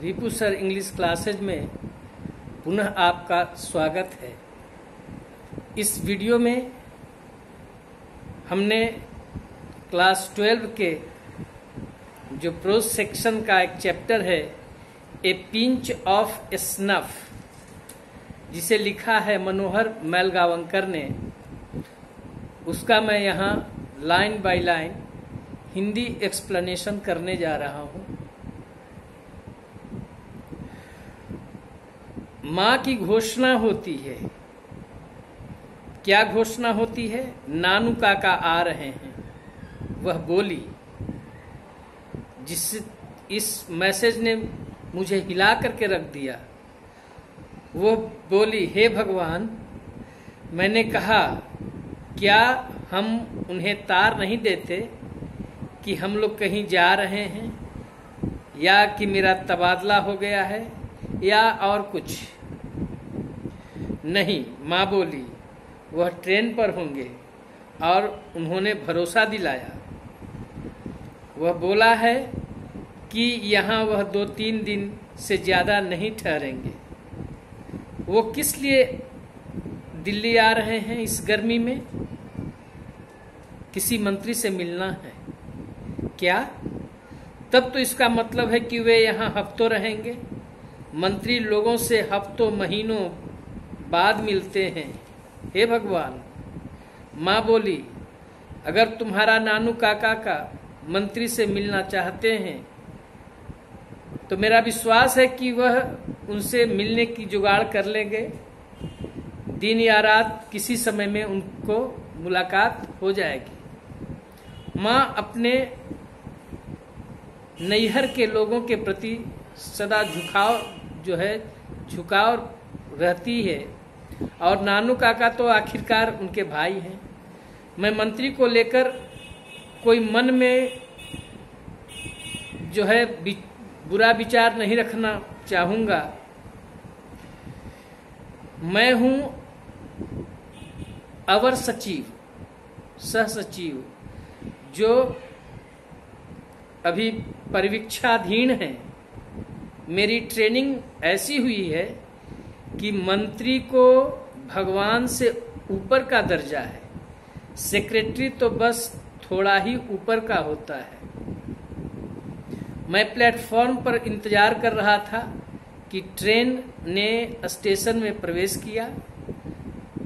वीपू sir English classes में पुनः आपका स्वागत है। इस वीडियो में हमने क्लास 12 के जो प्रोज सेक्शन का एक चैप्टर है ए पिंच ऑफ स्नफ, जिसे लिखा है मनोहर मैलगावंकर ने, उसका मैं यहाँ line by line Hindi explanation करने जा रहा हूँ। माँ की घोषणा होती है। क्या घोषणा होती है? नानू काका आ रहे हैं। वह बोली, जिस इस मैसेज ने मुझे हिला करके रख दिया। वो बोली, हे भगवान, मैंने कहा क्या हम उन्हें तार नहीं देते कि हम लोग कहीं जा रहे हैं, या कि मेरा तबादला हो गया है, या और कुछ नहीं। माँ बोली, वह ट्रेन पर होंगे, और उन्होंने भरोसा दिलाया। वह बोला है कि यहाँ वह 2-3 दिन से ज़्यादा नहीं ठहरेंगे। वो किस लिए दिल्ली आ रहे हैं इस गर्मी में? किसी मंत्री से मिलना है क्या? तब तो इसका मतलब है कि वे यहाँ हफ्तों रहेंगे। मंत्री लोगों से हफ्तों महीनों बाद मिलते हैं। हे भगवान, माँ बोली, अगर तुम्हारा नानू काका का मंत्री से मिलना चाहते हैं तो मेरा विश्वास है कि वह उनसे मिलने की जुगाड़ कर लेंगे। दिन या रात किसी समय में उनको मुलाकात हो जाएगी। माँ अपने नैहर के लोगों के प्रति सदा झुकाव रहती है, और नानू काका तो आखिरकार उनके भाई हैं। मैं मंत्री को लेकर कोई मन में बुरा विचार नहीं रखना चाहूंगा। मैं हूं अवर सचिव, सह सचिव, जो अभी परिवीक्षाधीन है। मेरी ट्रेनिंग ऐसी हुई है कि मंत्री को भगवान से ऊपर का दर्जा है। सेक्रेटरी तो बस थोड़ा ही ऊपर का होता है। मैं प्लेटफॉर्म पर इंतजार कर रहा था कि ट्रेन ने स्टेशन में प्रवेश किया।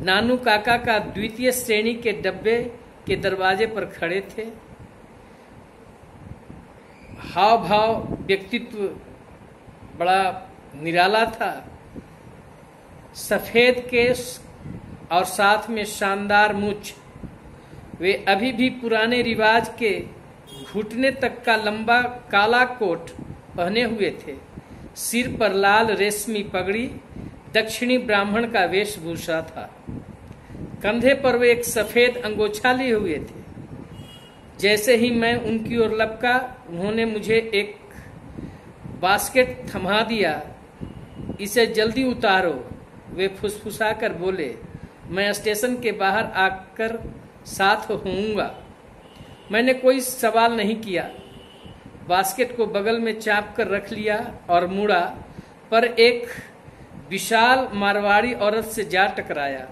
नानू काका का द्वितीय श्रेणी के डब्बे के दरवाजे पर खड़े थे। हाव भाव, व्यक्तित्व बड़ा निराला था। सफेद केस और साथ में शानदार मूंछ। वे अभी भी पुराने रिवाज के घुटने तक का लंबा काला कोट पहने हुए थे। सिर पर लाल रेशमी पगड़ी दक्षिणी ब्राह्मण का वेशभूषा था। कंधे पर वे एक सफेद अंगोछा लिए हुए थे। जैसे ही मैं उनकी ओर लपका, उन्होंने मुझे एक बास्केट थमा दिया। इसे जल्दी उतारो, वे फुसफुसाकर बोले। मैं स्टेशन के बाहर आकर साथ होऊंगा। मैंने कोई सवाल नहीं किया। बास्केट को बगल में चाप कर रख लिया और मुड़ा, पर एक विशाल मारवाड़ी औरत से जा टकराया।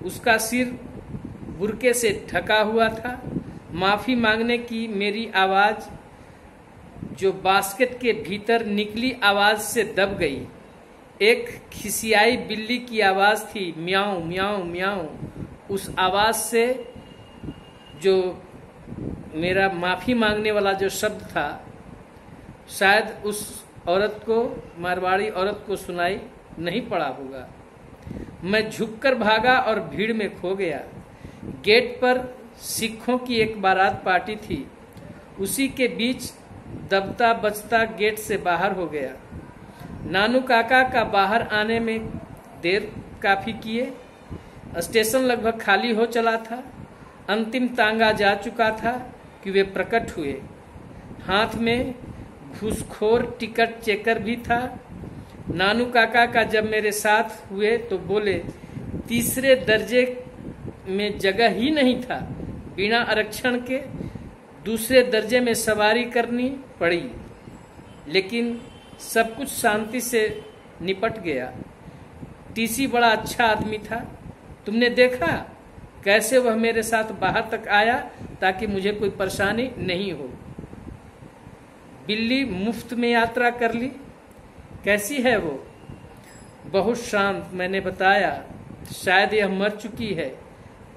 उसका सिर बुर्के से ढका हुआ था। माफी मांगने की मेरी आवाज, जो बास्केट के भीतर निकली आवाज से दब गई। एक खिसियाई बिल्ली की आवाज थी, म्याऊं म्याऊं म्याऊं। उस आवाज से जो मेरा माफी मांगने वाला जो शब्द था, शायद उस औरत को, मारवाड़ी औरत को सुनाई नहीं पड़ा होगा। मैं झुककर भागा और भीड़ में खो गया। गेट पर सिखों की एक बारात पार्टी थी। उसी के बीच दबता बचता गेट से बाहर हो गया। नानू काका का बाहर आने में देर काफी किए। स्टेशन लगभग खाली हो चला था। अंतिम तांगा जा चुका था कि वे प्रकट हुए। हाथ में घूसखोर टिकट चेकर भी था। नानू काका का जब मेरे साथ हुए तो बोले, तीसरे दर्जे में जगह ही नहीं था। बिना आरक्षण के दूसरे दर्जे में सवारी करनी पड़ी। लेकिन सब कुछ शांति से निपट गया। टीसी बड़ा अच्छा आदमी था। तुमने देखा कैसे वह मेरे साथ बाहर तक आया ताकि मुझे कोई परेशानी नहीं हो। बिल्ली मुफ्त में यात्रा कर ली। कैसी है वो? बहुत शांत। मैंने बताया, शायद यह मर चुकी है।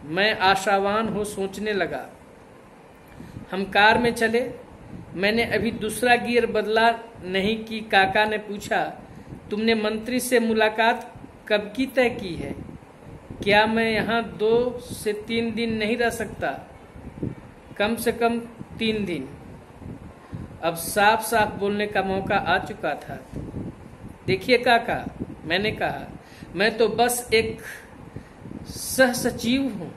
मैं आशावान हो सोचने लगा। हम कार में चले। मैंने अभी दूसरा गियर बदला नहीं कि काका ने पूछा, तुमने मंत्री से मुलाकात कब की तय की है? क्या मैं यहाँ 2 से 3 दिन नहीं रह सकता? कम से कम 3 दिन। अब साफ साफ बोलने का मौका आ चुका था। देखिए काका, मैंने कहा, मैं तो बस एक सह सचिव हूँ,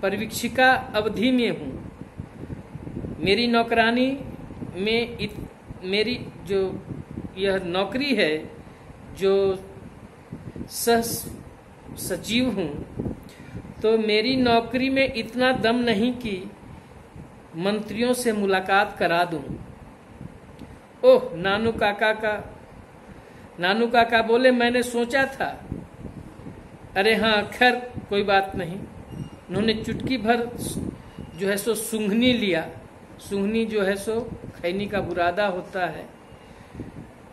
परिवीक्षिका अवधि में हूँ। मेरी नौकरानी में मेरी जो यह नौकरी है, जो सह सचिव हूँ, तो मेरी नौकरी में इतना दम नहीं कि मंत्रियों से मुलाकात करा दूं। ओह, नानू काका बोले, मैंने सोचा था। अरे हाँ, खैर कोई बात नहीं। उन्होंने चुटकी भर जो है सो सूंघनी लिया। सूंघनी जो है सो खैनी का बुरादा होता है।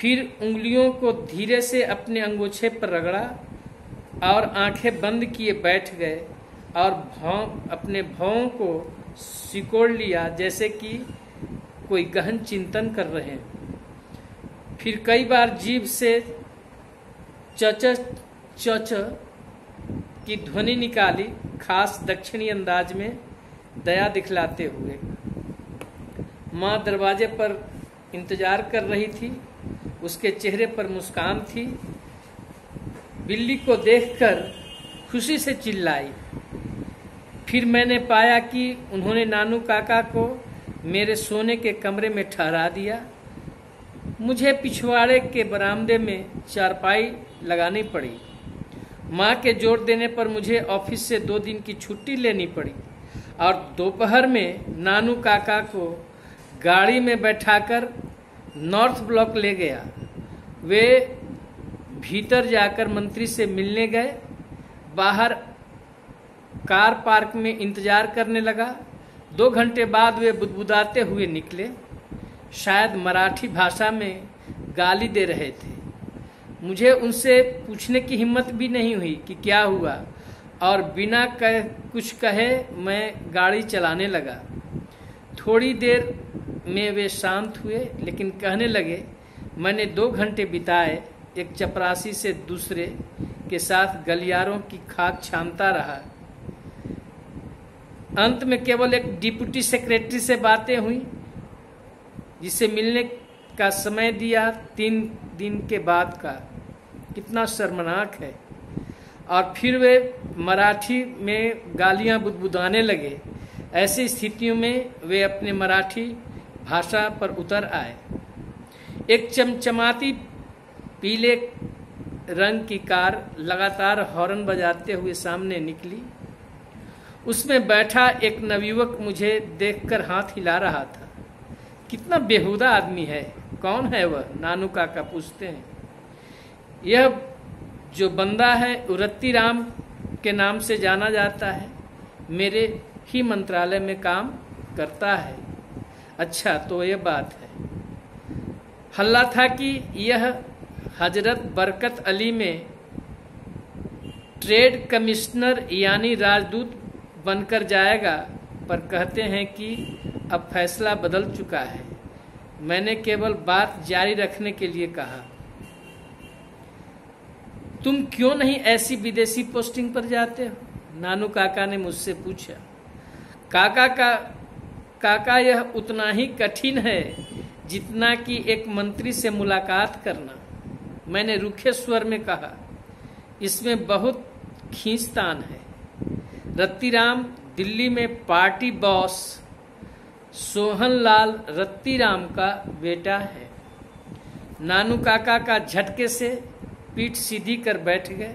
फिर उंगलियों को धीरे से अपने अंगोछे पर रगड़ा और आंखें बंद किए बैठ गए और अपने भौं को सिकोड़ लिया जैसे कि कोई गहन चिंतन कर रहे हैं। फिर कई बार जीभ से चच की ध्वनि निकाली, खास दक्षिणी अंदाज में दया दिखलाते हुए। माँ दरवाजे पर इंतजार कर रही थी। उसके चेहरे पर मुस्कान थी। बिल्ली को देखकर खुशी से चिल्लाई। फिर मैंने पाया कि उन्होंने नानू काका को मेरे सोने के कमरे में ठहरा दिया। मुझे पिछवाड़े के बरामदे में चारपाई लगानी पड़ी। माँ के जोर देने पर मुझे ऑफिस से 2 दिन की छुट्टी लेनी पड़ी और दोपहर में नानू काका को गाड़ी में बैठाकर नॉर्थ ब्लॉक ले गया। वे भीतर जाकर मंत्री से मिलने गए। बाहर कार पार्क में इंतजार करने लगा। 2 घंटे बाद वे बुदबुदाते हुए निकले। शायद मराठी भाषा में गाली दे रहे थे। मुझे उनसे पूछने की हिम्मत भी नहीं हुई कि क्या हुआ, और बिना कुछ कहे मैं गाड़ी चलाने लगा। थोड़ी देर में वे शांत हुए, लेकिन कहने लगे, मैंने 2 घंटे बिताए एक चपरासी से दूसरे के साथ गलियारों की खाक छानता रहा। अंत में केवल एक डिप्टी सेक्रेटरी से बातें हुई, जिसे मिलने का समय दिया 3 दिन के बाद का। कितना शर्मनाक है। और फिर वे मराठी में गालियां बुदबुदाने लगे। ऐसी स्थितियों में वे अपने मराठी भाषा पर उतर आए। एक चमचमाती पीले रंग की कार लगातार हॉर्न बजाते हुए सामने निकली। उसमें बैठा एक नवयुवक मुझे देखकर हाथ हिला रहा था। कितना बेहुदा आदमी है। कौन है वह? नानू काका पूछते हैं। यह जो बंदा है रत्ती राम के नाम से जाना जाता है। मेरे ही मंत्रालय में काम करता है। अच्छा, तो यह बात है। हल्ला था कि यह हजरत बरकत अली में ट्रेड कमिश्नर यानी राजदूत बनकर जाएगा, पर कहते हैं कि अब फैसला बदल चुका है। मैंने केवल बात जारी रखने के लिए कहा। तुम क्यों नहीं ऐसी विदेशी पोस्टिंग पर जाते हो? नानू काका ने मुझसे पूछा। काका यह उतना ही कठिन है जितना कि एक मंत्री से मुलाकात करना। मैंने रूखे स्वर में कहा। इसमें बहुत खींचतान है। रत्तीराम दिल्ली में पार्टी बॉस सोहनलाल रत्तीराम का बेटा है। नानू काका का झटके से पीठ सीधी कर बैठ गए।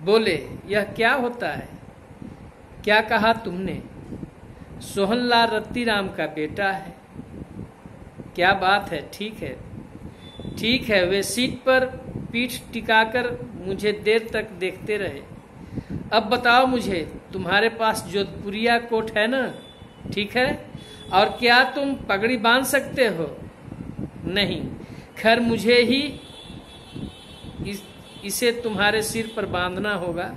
बोले, यह क्या होता है? क्या कहा तुमने? सोहनलाल रत्तीराम का बेटा है। क्या बात है? ठीक है, ठीक है। वे सीट पर पीठ टिकाकर मुझे देर तक देखते रहे। अब बताओ मुझे, तुम्हारे पास जोधपुरिया कोट है ना? ठीक है। और क्या तुम पगड़ी बांध सकते हो? नहीं। खैर मुझे ही इसे तुम्हारे सिर पर बांधना होगा।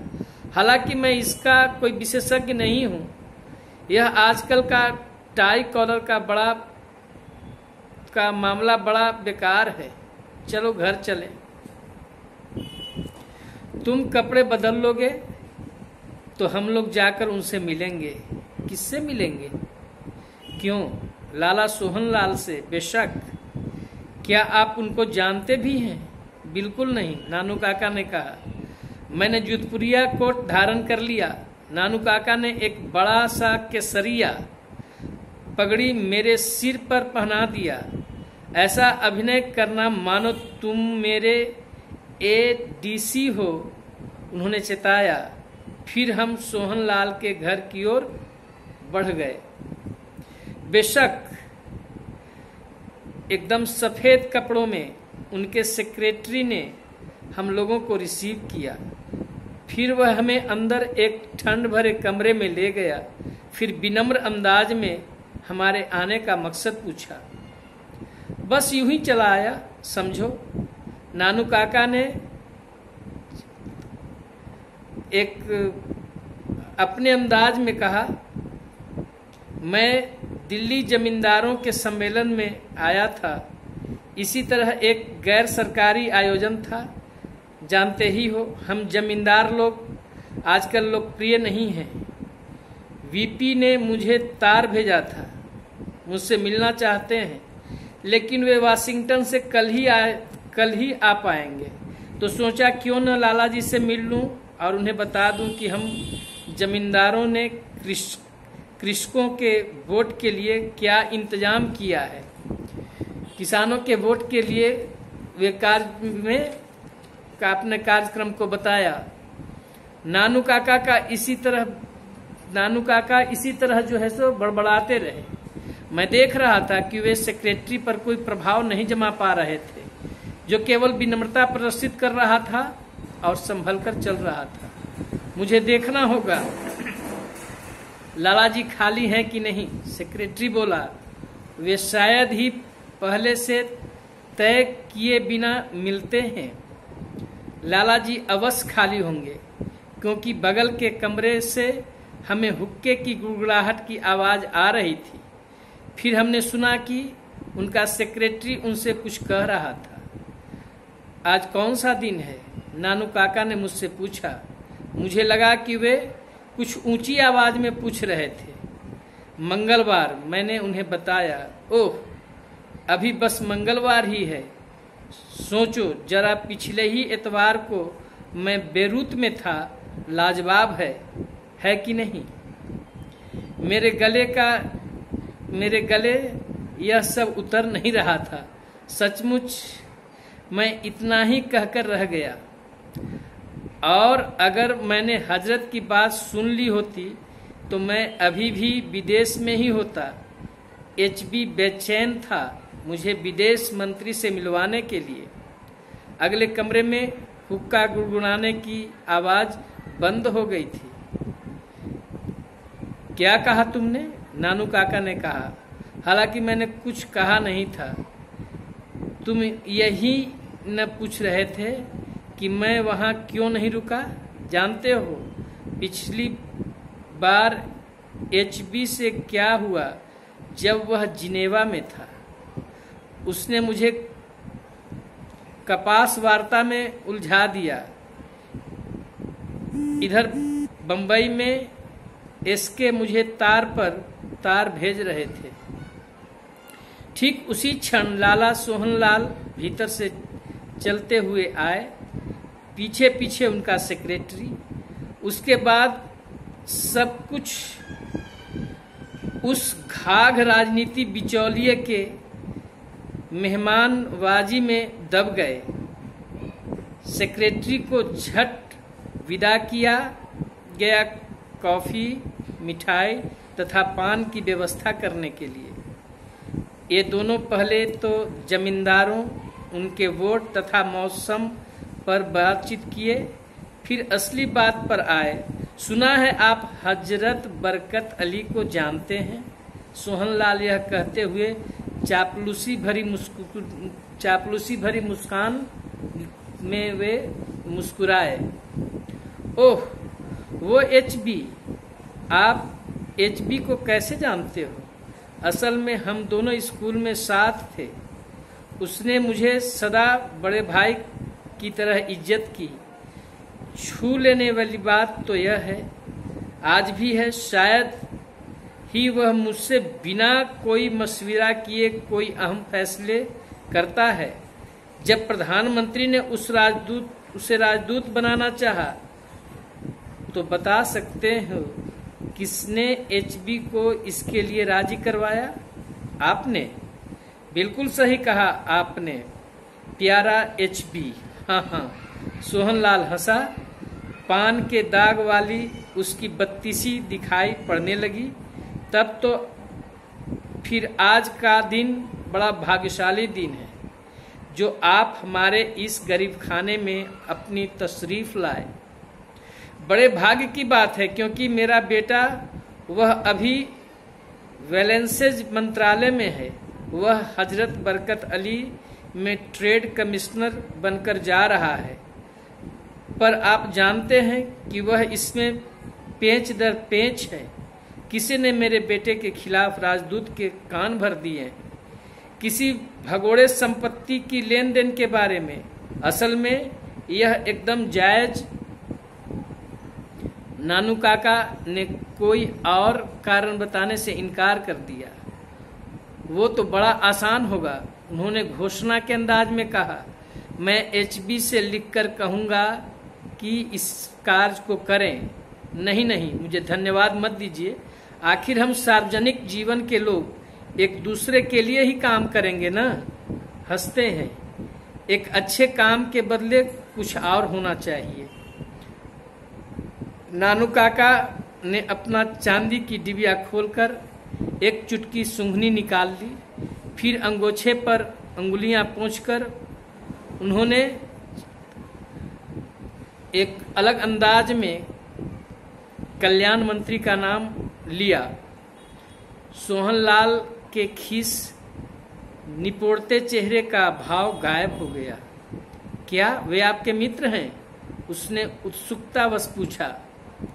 हालांकि मैं इसका कोई विशेषज्ञ नहीं हूं। यह आजकल का टाई कॉलर का मामला बड़ा बेकार है। चलो घर चले। तुम कपड़े बदल लोगे तो हम लोग जाकर उनसे मिलेंगे। किससे मिलेंगे? क्यों? लाला सोहनलाल से। बेशक। क्या आप उनको जानते भी हैं? बिल्कुल नहीं, नानू काका ने कहा। मैंने जोधपुरिया कोट धारण कर लिया। नानू काका ने एक बड़ा सा केसरिया पगड़ी मेरे सिर पर पहना दिया। ऐसा अभिनय करना मानो तुम मेरे एडीसी हो, उन्होंने चेताया। फिर हम सोहनलाल के घर की ओर बढ़ गए। बेशक। एकदम सफेद कपड़ों में उनके सेक्रेटरी ने हम लोगों को रिसीव किया। फिर वह हमें अंदर एक ठंड भरे कमरे में ले गया। फिर विनम्र अंदाज में हमारे आने का मकसद पूछा। बस यूं ही चला आया, समझो। नानू काका ने एक अपने अंदाज में कहा। मैं दिल्ली जमींदारों के सम्मेलन में आया था। इसी तरह एक गैर सरकारी आयोजन था। जानते ही हो, हम जमींदार लोग आजकल लोकप्रिय नहीं हैं। वीपी ने मुझे तार भेजा था, मुझसे मिलना चाहते हैं, लेकिन वे वाशिंगटन से कल ही आ पाएंगे। तो सोचा क्यों न लाला जी से मिल लूं और उन्हें बता दूं कि हम जमींदारों ने कृषकों के वोट के लिए क्या इंतजाम किया है। किसानों के वोट के लिए वे अपने कार्यक्रम को बताया। नानू काका इसी तरह जो है सो बड़बड़ाते रहे। मैं देख रहा था कि वे सेक्रेटरी पर कोई प्रभाव नहीं जमा पा रहे थे, जो केवल विनम्रता प्रदर्शित कर रहा था और संभल कर चल रहा था। मुझे देखना होगा लाला जी खाली हैं कि नहीं। सेक्रेटरी बोला। वे शायद ही पहले से तय किए बिना मिलते हैं। लाला जी अवश्य खाली होंगे, क्योंकि बगल के कमरे से हमें हुक्के की गुड़गुड़ाहट की आवाज आ रही थी। फिर हमने सुना कि उनका सेक्रेटरी उनसे कुछ कह रहा था। आज कौन सा दिन है? नानू काका ने मुझसे पूछा। मुझे लगा कि वे कुछ ऊंची आवाज में पूछ रहे थे। मंगलवार, मैंने उन्हें बताया। ओह, अभी बस मंगलवार ही है। सोचो जरा, पिछले ही इतवार को मैं बेरूत में था। लाजवाब है कि नहीं? मेरे गले यह सब उतर नहीं रहा था। सचमुच मैं इतना ही कहकर रह गया। और अगर मैंने हजरत की बात सुन ली होती तो मैं अभी भी विदेश में ही होता। एचबी बेचैन था मुझे विदेश मंत्री से मिलवाने के लिए। अगले कमरे में हुक्का गुड़गुड़ाने की आवाज बंद हो गई थी। क्या कहा तुमने? नानू काका ने कहा। हालांकि मैंने कुछ कहा नहीं था। तुम यही न पूछ रहे थे कि मैं वहां क्यों नहीं रुका? जानते हो पिछली बार एचबी से क्या हुआ? जब वह जिनेवा में था, उसने मुझे कपास वार्ता में उलझा दिया। इधर बंबई में एसके मुझे तार पर तार भेज रहे थे। ठीक उसी क्षण लाला सोहनलाल भीतर से चलते हुए आए, पीछे पीछे उनका सेक्रेटरी। उसके बाद सब कुछ उस घाघ राजनीति बिचौलिए के मेहमानबाजी में दब गए। सेक्रेटरी को झट विदा किया गया कॉफी, मिठाई तथा पान की व्यवस्था करने के लिए। ये दोनों पहले तो जमींदारों, उनके वोट तथा मौसम पर बातचीत किए। फिर असली बात पर आए। सुना है आप हजरत बरकत अली को जानते हैं? सोहनलाल यह कहते हुए चापलूसी भरी मुस्कान में वे मुस्कुराए। ओह, वो HB। आप HB को कैसे जानते हो? असल में हम दोनों स्कूल में साथ थे। उसने मुझे सदा बड़े भाई की तरह इज्जत की। छू लेने वाली बात तो यह है, आज भी है, शायद ही वह मुझसे बिना कोई मशविरा किए कोई अहम फैसले करता है। जब प्रधानमंत्री ने उसे राजदूत बनाना चाहा, तो बता सकते हो किसने HB को इसके लिए राजी करवाया? आपने। बिल्कुल सही कहा आपने, प्यारा HB। हाँ, सोहनलाल हंसा। पान के दाग वाली उसकी बत्तीसी दिखाई पड़ने लगी। तब तो फिर आज का दिन बड़ा भाग्यशाली दिन है जो आप हमारे इस गरीब खाने में अपनी तशरीफ लाए। बड़े भाग्य की बात है, क्योंकि मेरा बेटा वह अभी वैलेंसेज मंत्रालय में है। वह हजरत बरकत अली में ट्रेड कमिश्नर बनकर जा रहा है। पर आप जानते हैं कि वह इसमें पेंच दर पेंच है। किसी ने मेरे बेटे के खिलाफ राजदूत के कान भर दिए, किसी भगोड़े संपत्ति की लेन देन के बारे में। असल में यह एकदम जायज। नानू काका ने कोई और कारण बताने से इनकार कर दिया। वो तो बड़ा आसान होगा, उन्होंने घोषणा के अंदाज में कहा। मैं HB से लिखकर कहूंगा कि इस कार्य को करें। नहीं, मुझे धन्यवाद मत दीजिए। आखिर हम सार्वजनिक जीवन के लोग एक दूसरे के लिए ही काम करेंगे ना। हंसते हैं। एक अच्छे काम के बदले कुछ और होना चाहिए। नानू काका ने अपना चांदी की डिबिया खोलकर एक चुटकी सूंघनी निकाल ली। फिर अंगोछे पर अंगुलियां पोंछकर उन्होंने एक अलग अंदाज में कल्याण मंत्री का नाम लिया। सोहनलाल के खीस निपोड़ते चेहरे का भाव गायब हो गया। क्या वे आपके मित्र हैं? उसने उत्सुकतावश पूछा।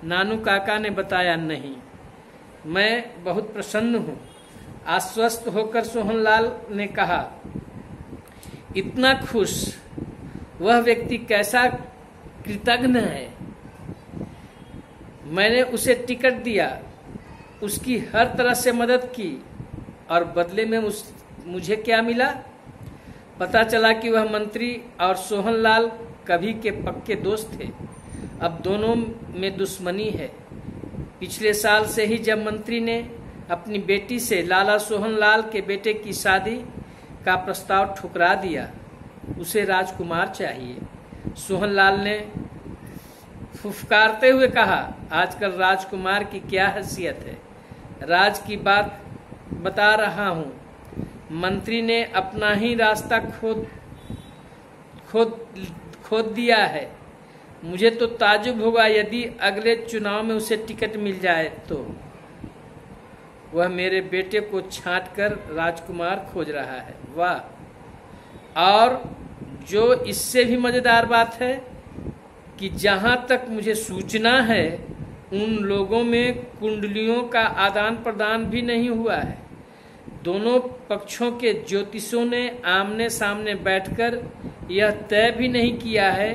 नानू काका ने बताया, नहीं, मैं बहुत प्रसन्न हूँ। आश्वस्त होकर सोहनलाल ने कहा, इतना खुश? वह व्यक्ति कैसा कृतज्ञ है। मैंने उसे टिकट दिया, उसकी हर तरह से मदद की, और बदले में मुझे क्या मिला? पता चला कि वह मंत्री और सोहनलाल कभी के पक्के दोस्त थे। अब दोनों में दुश्मनी है। पिछले साल से ही जब मंत्री ने अपनी बेटी से लाला सोहनलाल के बेटे की शादी का प्रस्ताव ठुकरा दिया। उसे राजकुमार चाहिए। सोहनलाल ने फुफकारते हुए कहा, आजकल राजकुमार की क्या हैसियत है? राज की बात बता रहा हूँ। मंत्री ने अपना ही रास्ता खोद दिया है। मुझे तो ताज्जुब होगा यदि अगले चुनाव में उसे टिकट मिल जाए तो। वह मेरे बेटे को छांटकर राजकुमार खोज रहा है। वाह! और जो इससे भी मजेदार बात है कि जहां तक मुझे सूचना है, उन लोगों में कुंडलियों का आदान प्रदान भी नहीं हुआ है। दोनों पक्षों के ज्योतिषों ने आमने सामने बैठकर यह तय भी नहीं किया है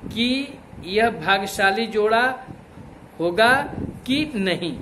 कि यह भाग्यशाली जोड़ा होगा कि नहीं।